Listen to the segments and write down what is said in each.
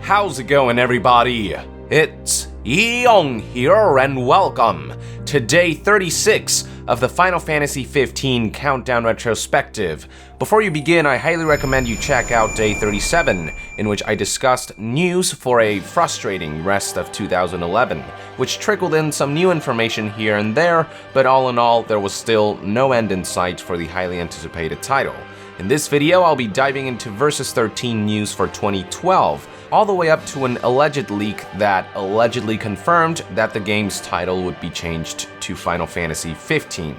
How's it going, everybody? It's Young here, and welcome to day 36 of the Final Fantasy XV Countdown Retrospective. Before you begin, I highly recommend you check out day 37, in which I discussed news for a frustrating rest of 2011, which trickled in some new information here and there, but all in all, there was still no end in sight for the highly anticipated title. In this video, I'll be diving into Versus 13 news for 2012, all the way up to an alleged leak that allegedly confirmed that the game's title would be changed to Final Fantasy XV.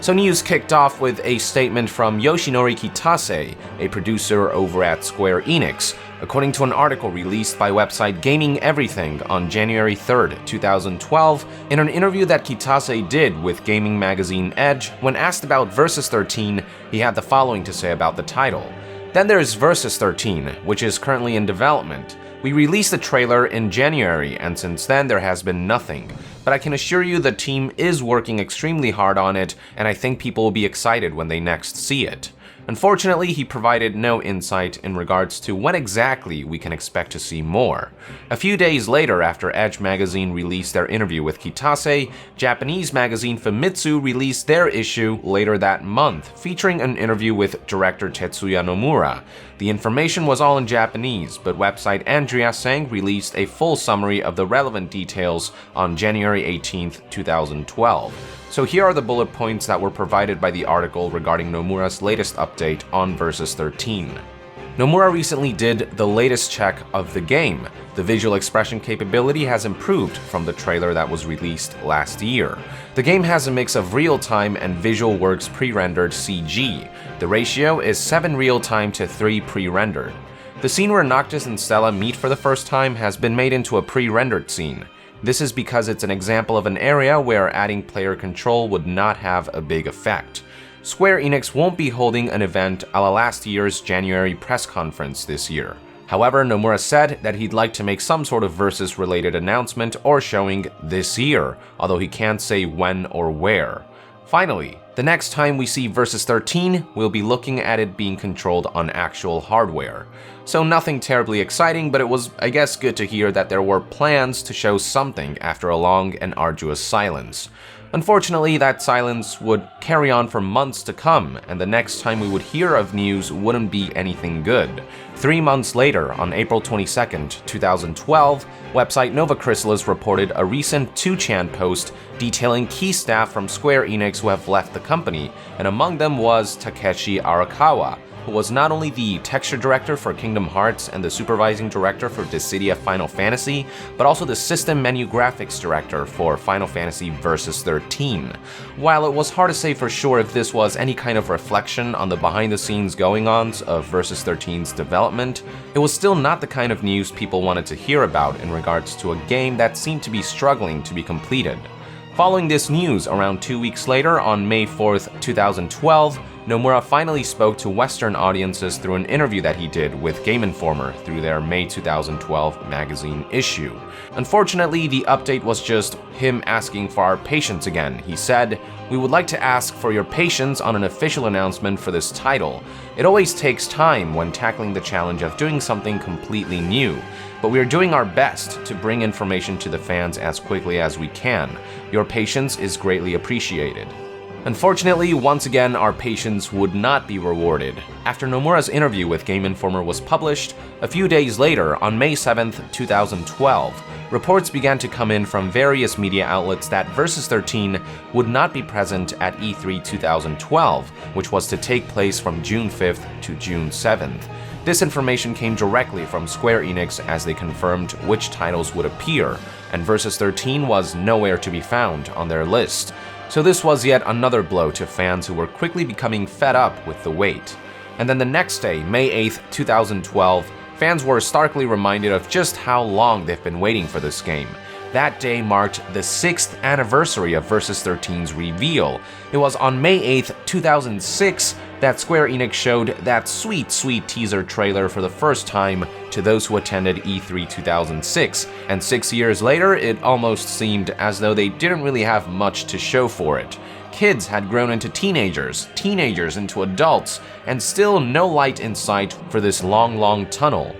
So news kicked off with a statement from Yoshinori Kitase, a producer over at Square Enix, according to an article released by website Gaming Everything on January 3rd, 2012. In an interview that Kitase did with gaming magazine Edge, when asked about Versus 13, he had the following to say about the title. Then there's Versus 13, which is currently in development. We released the trailer in January, and since then there has been nothing. But I can assure you the team is working extremely hard on it, and I think people will be excited when they next see it. Unfortunately, he provided no insight in regards to when exactly we can expect to see more. A few days later, after Edge magazine released their interview with Kitase, Japanese magazine Famitsu released their issue later that month, featuring an interview with director Tetsuya Nomura. The information was all in Japanese, but website Andrea Sang released a full summary of the relevant details on January 18th, 2012. So here are the bullet points that were provided by the article regarding Nomura's latest update on Versus 13. Nomura recently did the latest check of the game. The visual expression capability has improved from the trailer that was released last year. The game has a mix of real-time and Visual Works pre-rendered CG. The ratio is 7 real-time to 3 pre-rendered. The scene where Noctis and Stella meet for the first time has been made into a pre-rendered scene. This is because it's an example of an area where adding player control would not have a big effect. Square Enix won't be holding an event a la last year's January press conference this year. However, Nomura said that he'd like to make some sort of Versus-related announcement or showing this year, although he can't say when or where. Finally, the next time we see Versus 13, we'll be looking at it being controlled on actual hardware. So nothing terribly exciting, but it was, I guess, good to hear that there were plans to show something after a long and arduous silence. Unfortunately, that silence would carry on for months to come, and the next time we would hear of news wouldn't be anything good. 3 months later, on April 22nd, 2012, website Nova Chrysalis reported a recent 2chan post detailing key staff from Square Enix who have left the company, and among them was Takeshi Arakawa, who was not only the texture director for Kingdom Hearts and the supervising director for Dissidia Final Fantasy, but also the system menu graphics director for Final Fantasy Versus 13. While it was hard to say for sure if this was any kind of reflection on the behind-the-scenes going-ons of Versus 13's development, it was still not the kind of news people wanted to hear about in regards to a game that seemed to be struggling to be completed. Following this news, around 2 weeks later, on May 4th, 2012, Nomura finally spoke to Western audiences through an interview that he did with Game Informer through their May 2012 magazine issue. Unfortunately, the update was just him asking for our patience again. He said, "We would like to ask for your patience on an official announcement for this title. It always takes time when tackling the challenge of doing something completely new, but we are doing our best to bring information to the fans as quickly as we can. Your patience is greatly appreciated." Unfortunately, once again, our patience would not be rewarded. After Nomura's interview with Game Informer was published, a few days later, on May 7th, 2012, reports began to come in from various media outlets that Versus 13 would not be present at E3 2012, which was to take place from June 5th to June 7th. This information came directly from Square Enix as they confirmed which titles would appear, and Versus 13 was nowhere to be found on their list. So this was yet another blow to fans who were quickly becoming fed up with the wait. And then the next day, May 8th, 2012, fans were starkly reminded of just how long they've been waiting for this game. That day marked the 6th anniversary of Versus 13's reveal. It was on May 8th, 2006 that Square Enix showed that sweet teaser trailer for the first time to those who attended E3 2006, and 6 years later, it almost seemed as though they didn't really have much to show for it. Kids had grown into teenagers, teenagers into adults, and still no light in sight for this long tunnel.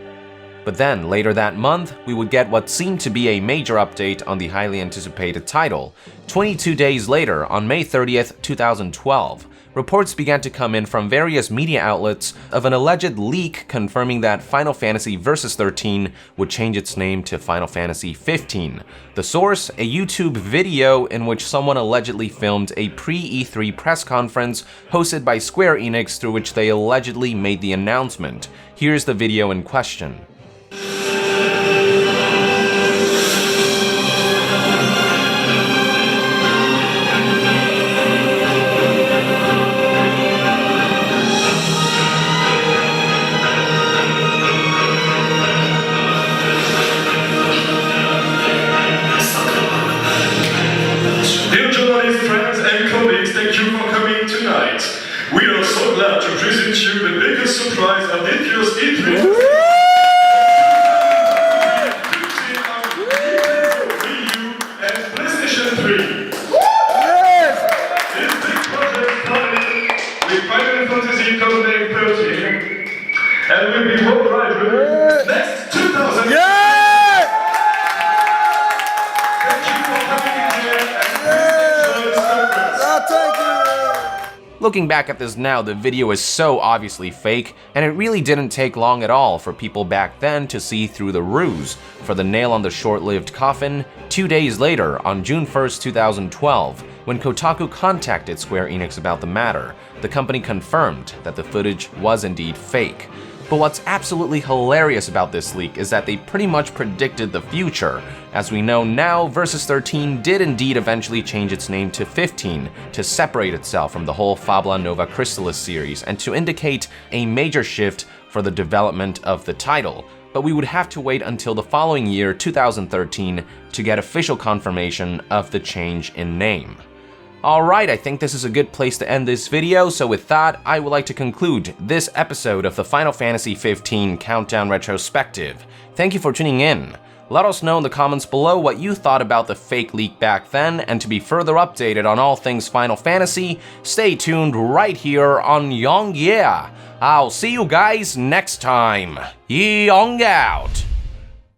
But then, later that month, we would get what seemed to be a major update on the highly anticipated title. 22 days later, on May 30th, 2012, reports began to come in from various media outlets of an alleged leak confirming that Final Fantasy Versus 13 would change its name to Final Fantasy 15. The source, a YouTube video in which someone allegedly filmed a pre-E3 press conference hosted by Square Enix through which they allegedly made the announcement. Here's the video in question. We are so glad to present you the biggest surprise of this year's E3. Wii U and PlayStation 3. This big project started with Final Fantasy Codename 13 and will be worldwide released next 2000. Thank you for coming here and please enjoy the surprise. Looking back at this now, the video is so obviously fake, and it really didn't take long at all for people back then to see through the ruse. For the nail on the short-lived coffin, 2 days later, on June 1st, 2012, when Kotaku contacted Square Enix about the matter, the company confirmed that the footage was indeed fake. But what's absolutely hilarious about this leak is that they pretty much predicted the future. As we know now, Versus 13 did indeed eventually change its name to 15 to separate itself from the whole Fabula Nova Crystallis series and to indicate a major shift for the development of the title. But we would have to wait until the following year, 2013, to get official confirmation of the change in name. Alright, I think this is a good place to end this video, so with that, I would like to conclude this episode of the Final Fantasy XV Countdown Retrospective. Thank you for tuning in. Let us know in the comments below what you thought about the fake leak back then, and to be further updated on all things Final Fantasy, stay tuned right here on Yong Yeah. I'll see you guys next time. Yong out!